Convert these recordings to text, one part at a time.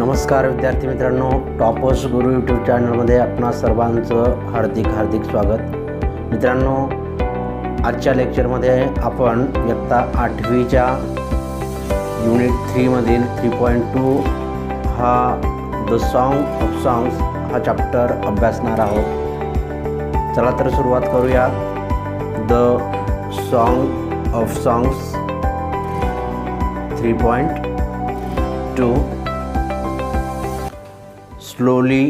नमस्कार विद्यार्थी मित्रांनो, टॉपर्स गुरु यूट्यूब चॅनलमध्ये आपणा सर्वांचं हार्दिक स्वागत. मित्रांनो, आजच्या लेक्चरमध्ये आपण इयत्ता 8वीच्या युनिट 3 मधील 3.2 हा द सॉन्ग ऑफ सॉंग्स हा चॅप्टर अभ्यासणार आहोत. चला तर सुरुवात करूया. The song of songs 3.2. Slowly,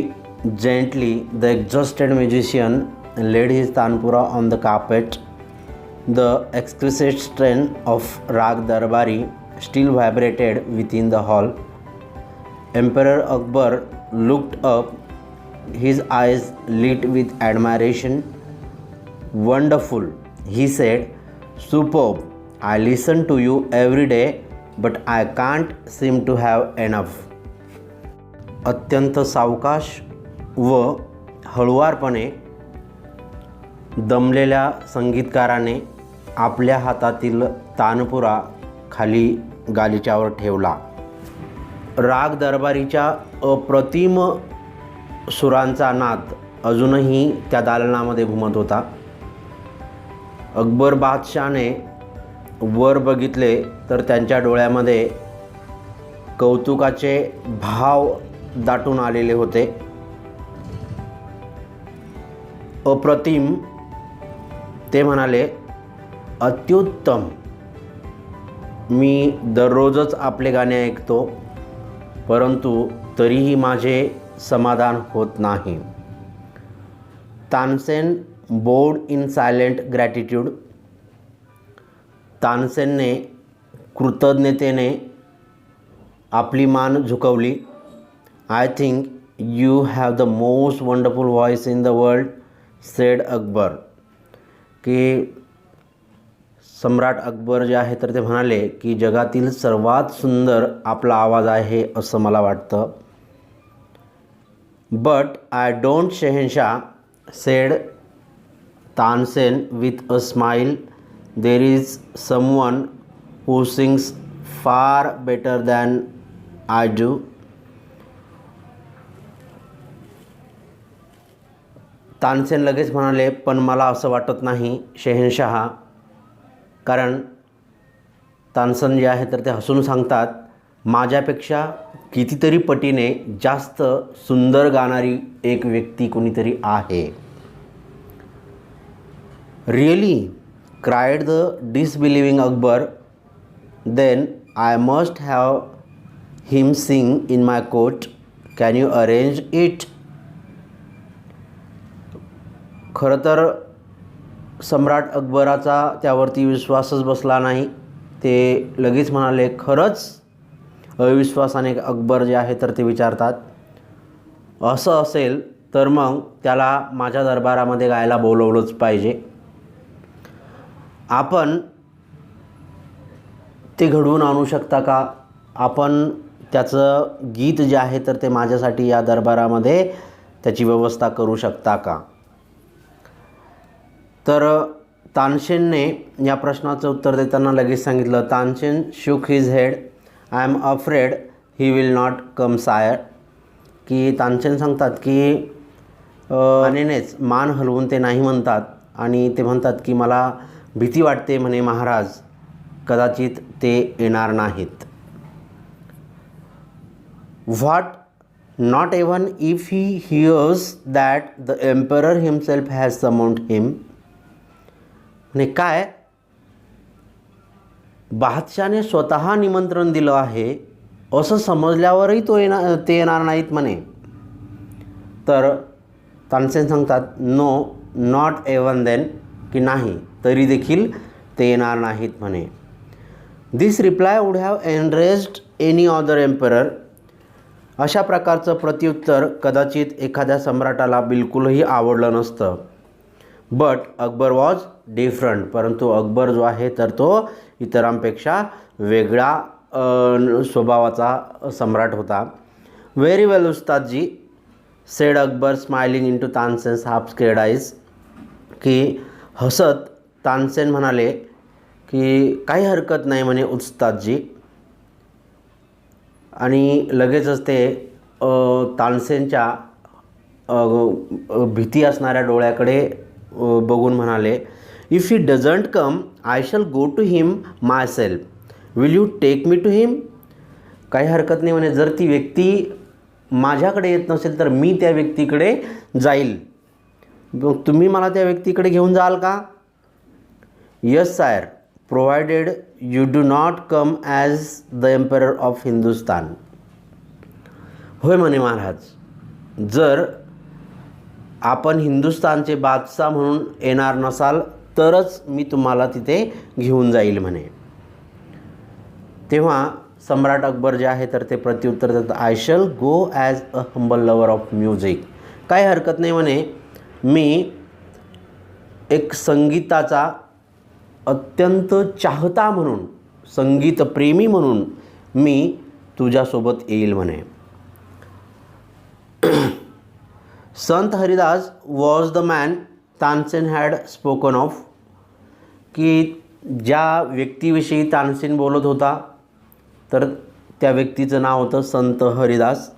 gently, the exhausted musician laid his tanpura on the carpet. The exquisite strain of Rag Darbari still vibrated within the hall. Emperor Akbar looked up, his eyes lit with admiration. "Wonderful," he said. "Superb. I listen to you every day, but I can't seem to have enough." अत्यंत सावकाश व हळुवारपणे दमलेल्या संगीतकाराने आपल्या हातातील तानपुरा खाली गालिच्यावर ठेवला. राग दरबारीच्या अप्रतिम सुरांचा नाद अजूनही त्या दालनामध्ये घुमत होता. अकबर बादशाहने वर बघितले तर त्यांच्या डोळ्यामध्ये कौतुकाचे भाव दाटून आलेले होते. अप्रतिम, ते म्हणाले, अत्युत्तम. मी दररोजच आपले गाणे ऐकतो, परंतु तरीही माझे समाधान होत नाही. Tansen bowed in silent gratitude. तानसेनने कृतज्ञतेने आपली मान झुकवली. "I think you have the most wonderful voice in the world," said Akbar. की सम्राट अकबर जे आहे तर ते म्हणाले की जगातील सर्वात सुंदर आपला आवाज आहे असं मला वाटतं. "But I don't, शहनशाह," said Tansen with a smile. "There is someone who sings far better than I do." Tansen लगेच म्हणाले, "पण मला असं वाटत नाही शहनशाह." कारण तानसेन जे आहे तर ते हसून सांगतात, माझ्यापेक्षा कितीतरी पटीने जास्त सुंदर गाणारी एक व्यक्ती कोणीतरी आहे. "Really?" cried the disbelieving Akbar. "Then I must have him sing in my court. Can you arrange it?" खरं तर सम्राट अकबराचा त्यावरती विश्वासच बसला नाही. ते लगेच म्हणाले, खरंच? अविश्वासाने अकबर जे आहे तर ते विचारतात, असं असेल तर मग त्याला माझ्या दरबारामध्ये गायला बोलवलंच पाहिजे. आपण ते घडवून आणू शकता का? आपण त्याचं गीत जे आहे तर ते माझ्यासाठी या दरबारामध्ये त्याची व्यवस्था करू शकता का? तर तानसेनने या प्रश्नाचं उत्तर देताना लगेच सांगितलं. Tansen shook his head. "I am afraid he will not come, sire." की तानसेन सांगतात की अनेनेच मान हलवून ते नाही म्हणतात आणि ते म्हणतात की मला भीती वाटते म्हणे महाराज, कदाचित ते येणार नाहीत. "What? Not even if he hears that the emperor himself has summoned him?" ने काय, बादशाहने स्वतः निमंत्रण दिलं आहे असं समजल्यावरही ते येणार नाहीत म्हणे. तर तानसेन सांगतात, "नो, नॉट एवन देन," की नाही तरी देखील ते येणार नाहीत म्हणे. "This reply would have enraged any other emperor." अशा प्रकारचं प्रत्युत्तर कदाचित एखाद्या सम्राटाला बिलकुलही आवडलं नसतं. But Akbar was different. परंतु अकबर जो आहे तर तो इतरांपेक्षा वेगळा स्वभावाचा सम्राट होता. "व्हेरी वेल उस्तादजी," said Akbar smiling into Tansen's half scared eyes. की हसत तानसेन म्हणाले की काही हरकत नाही म्हणे उस्तादजी. आणि लगेचच ते तानसेनच्या भीती असणाऱ्या डोळ्याकडे बघून म्हणाले, if he doesn't come I shall go to him myself, will you take me to him. काही हरकत नाही म्हणे, जर ती व्यक्ती माझ्याकडे येत नसेल तर मी त्या व्यक्तीकडे जाईल, मग तुम्ही मला त्या व्यक्तीकडे घेऊन जाल का. Yes sire, provided you do not come as the emperor of Hindustan. होय म्हणे महाराज, जर आपण हिंदुस्तानचे बादशाह म्हणून येणार नसाल तरच मी तुम्हाला तिथे घेऊन जाईल म्हणे. तेव्हा सम्राट अकबर जे आहे तर ते प्रत्युत्तर देतात, I shall go as a humble lover of music. काही हरकत नाही म्हणे, मी एक संगीताचा अत्यंत चाहता म्हणून, संगीतप्रेमी म्हणून मी तुझ्यासोबत येईल म्हणे. संत Haridas was the man Tansen had spoken of. की ज्या व्यक्तीविषयी तानसेन बोलत होता तर त्या व्यक्तीचं नाव होतं Sant Haridas.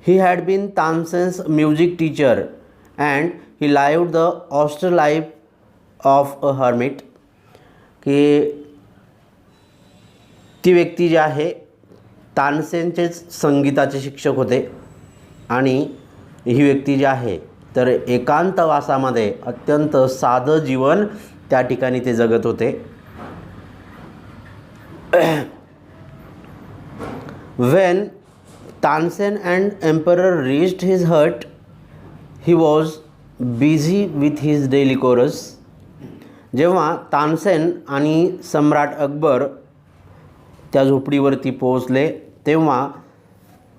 He had been Tansen's music teacher and he lived the austere life of a hermit. की ती व्यक्ती जी आहे तानसेनचेच संगीताचे शिक्षक होते आणि ही व्यक्ती जी आहे तर एकांतवासामध्ये अत्यंत साधं जीवन त्या ठिकाणी ते जगत होते. When Tansen and Emperor reached his hut, he was busy with his daily chorus. जेव्हा तानसेन आणि सम्राट अकबर त्या झोपडीवरती पोहोचले तेव्हा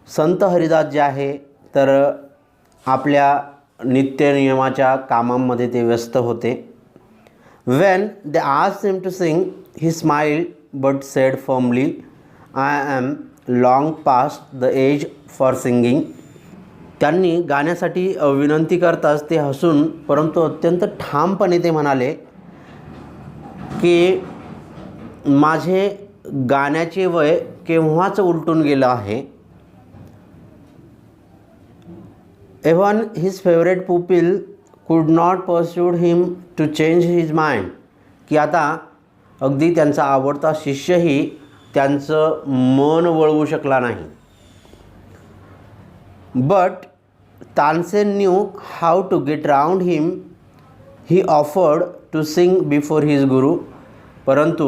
संत हरिदास जे आहे तर आपल्या नित्यनियमाच्या कामांमध्ये ते व्यस्त होते. When they asked him to sing, he smiled but said firmly, I am long past the age for singing. त्यांनी गाण्यासाठी विनंती करताच ते हसून परंतु अत्यंत ठामपणे ते म्हणाले की माझे गाण्याचे वय केव्हाच उलटून गेलं आहे. Even his favorite pupil could not persuade him to change his mind. की आता अगदी त्यांचा आवडता शिष्यही त्यांचं मन वळवू शकला नाही. But Tansen knew how to get round him. He offered to sing before his guru. परंतु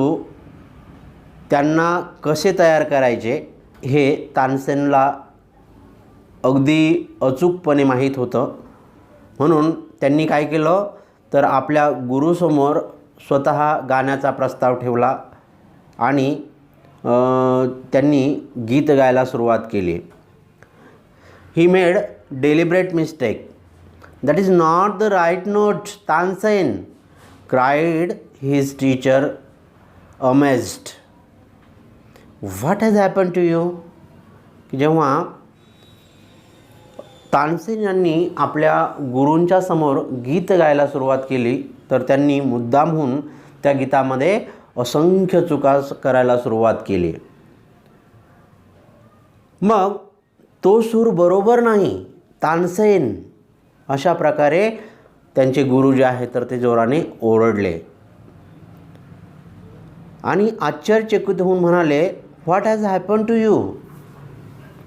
त्यांना कसे तयार करायचे हे तानसेनला अगदी अचूकपणे माहीत होतं. म्हणून त्यांनी काय केलं तर आपल्या गुरुसमोर स्वतः गाण्याचा प्रस्ताव ठेवला आणि त्यांनी गीत गायला सुरुवात केली. He made deliberate mistake. That is not the right note Tansen, cried his teacher amazed. What has happen to you. जेव्हा तानसेन यांनी आपल्या गुरूंच्या समोर गीत गायला सुरुवात केली तर त्यांनी मुद्दामहून त्या गीतामध्ये असंख्य चुका करायला सुरुवात केली. मग तो सूर बरोबर नाही तानसेन, अशा प्रकारे त्यांचे गुरु जे आहेत तर ते जोराने ओरडले आणि आश्चर्यचकित होऊन म्हणाले, what has happen to you.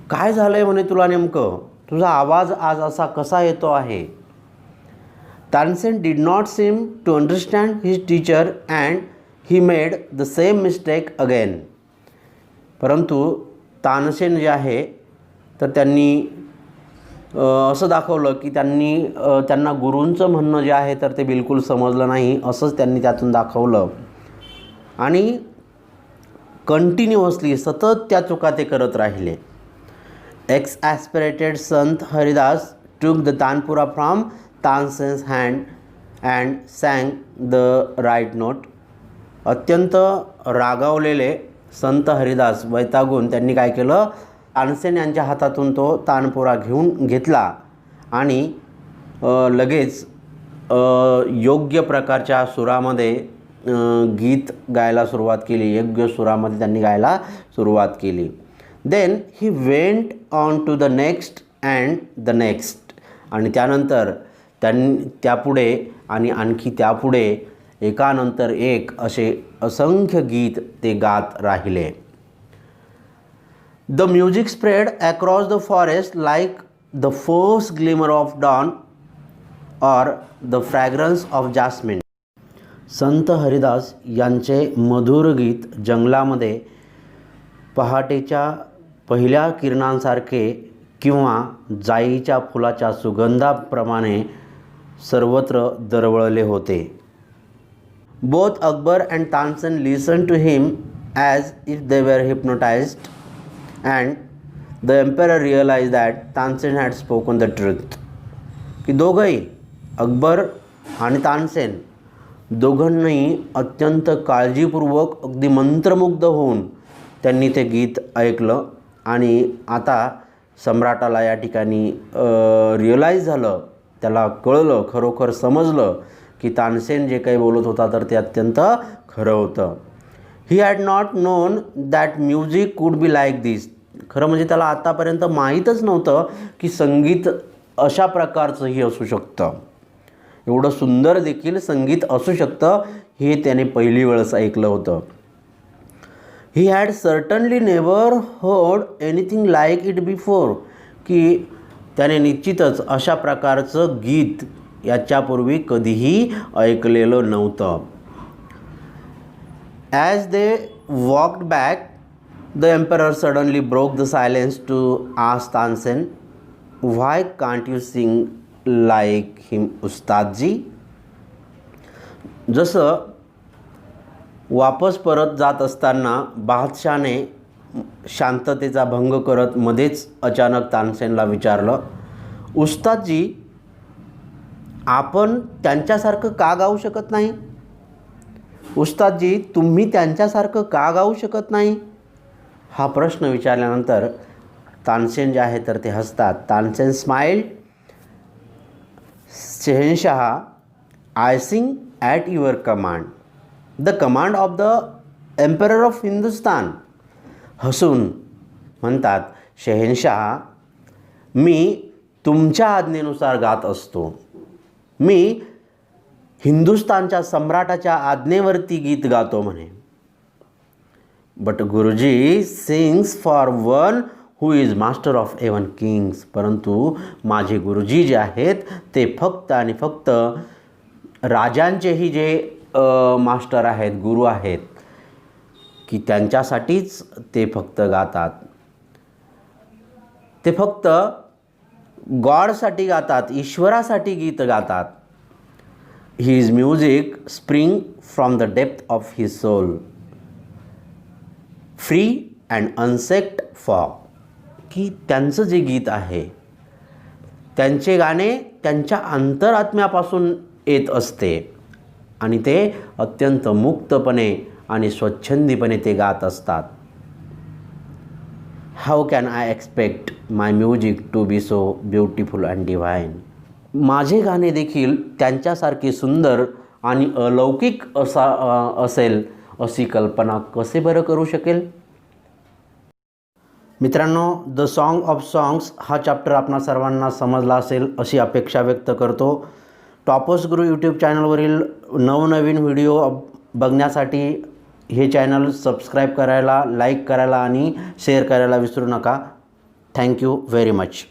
काय झालं आहे म्हणे तुला नेमकं, तुझा आवाज आज असा कसा येतो आहे. Tansen did not seem to understand his teacher and he made the same mistake again. परंतु तानसेन जे आहे तर त्यांनी असं दाखवलं की त्यांना गुरूंचं म्हणणं जे आहे तर ते बिलकुल समजलं नाही असंच त्यांनी त्यातून दाखवलं आणि कंटिन्युअसली सतत त्या चुका ते करत राहिले. Exasperated Sant Haridas took the Tanpura from Tansen's hand and sang the right note. अत्यंत रागावलेले संत हरिदास वैतागून त्यांनी काय केलं, तानसेन यांच्या हातातून तो तानपुरा घेतला आणि लगेच योग्य प्रकारच्या सुरामध्ये गीत गायला सुरुवात केली. योग्य सुरामध्ये त्यांनी गायला सुरुवात केली. Then he went on to the next and the next. आणि त्यानंतर त्यापुढे आणि आणखी त्यापुढे एकानंतर एक असे असंख्य गीत ते गात राहिले. The music spread across the forest like the first glimmer of dawn और the fragrance of jasmine. Sant Haridas यांचे मधुर गीत जंगलामध्ये पहाटेच्या पहिल्या किरणांसारखे किंवा जाईच्या फुलाच्या सुगंधाप्रमाणे सर्वत्र दरवळले होते. Both Akbar and Tansen listen to him as if they were hypnotised and the emperor realise that Tansen had spoken the truth. की दोघंही अकबर आणि तानसेन दोघांनाही अत्यंत काळजीपूर्वक अगदी मंत्रमुग्ध होऊन त्यांनी ते गीत ऐकलं आणि आता सम्राटाला या ठिकाणी रिअलाईज झालं, त्याला कळलं, खरोखर समजलं की तानसेन जे काही बोलत होता तर ते अत्यंत खरं होतं. He had not non that music could be like दिस. खरं म्हणजे त्याला आतापर्यंत माहीतच नव्हतं की संगीत अशा प्रकारचंही असू शकतं, एवढं सुंदर देखील संगीत असू शकतं हे त्याने पहिली वेळच ऐकलं होतं. He had certainly never heard anything like it before. की त्याने निश्चितच अशा प्रकारचं गीत याच्यापूर्वी कधीही ऐकलेलं नव्हतं. As they walked back the emperor suddenly broke the silence to ask Tansen, why can't you sing like him उस्तादजी. जसं वापस परत जात असताना बादशाहने शांततेचा भंग करत मध्येच अचानक तानसेनला विचारलं, उस्तादजी आपण त्यांच्यासारखं का गाऊ शकत नाही. उस्तादजी तुम्ही त्यांच्यासारखं का गाऊ शकत नाही. हा प्रश्न विचारल्यानंतर तानसेन जे आहे तर ते हसतात. Tansen smiled. Shahenshah, I sing at your command, the command of the emperor of Hindustan. हसून म्हणतात, शहनशाह मी तुमच्या आज्ञेनुसार गात असतो, मी हिंदुस्तानच्या सम्राटाच्या आज्ञेवरती गीत गातो म्हणे. But guruji sings for one who is master of even kings. परंतु माझे गुरुजी जे आहेत ते फक्त आणि फक्त राजांचेही जे मास्टर आहेत, गुरु आहेत, की त्यांच्यासाठीच ते फक्त गातात. ते फक्त गॉडसाठी गातात, ईश्वरासाठी गीत गातात. His music spring from the depth of his soul, free and unsought for. की त्यांचं जे गीत आहे, त्यांचे गाणे त्यांच्या अंतरात्म्यापासून येत असते आणि ते अत्यंत मुक्तपणे आणि स्वच्छंदीपणे ते गात असतात. How can I expect my music to be so beautiful and divine. माझे गाणे देखील त्यांच्यासारखे सुंदर आणि अलौकिक असेल अशी कल्पना कसे बरं करू शकेल. मित्रांनो, द सॉन्ग ऑफ सॉंग्स हा चॅप्टर आपणा सर्वांना समजला असेल अशी अपेक्षा व्यक्त करतो. टॉपर्स गुरु यूट्यूब चॅनलवरील नवनवीन व्हिडिओ बघण्यासाठी हे चॅनल सबस्क्राईब करायला, लाईक करायला आणि शेअर करायला विसरू नका. Thank you very much.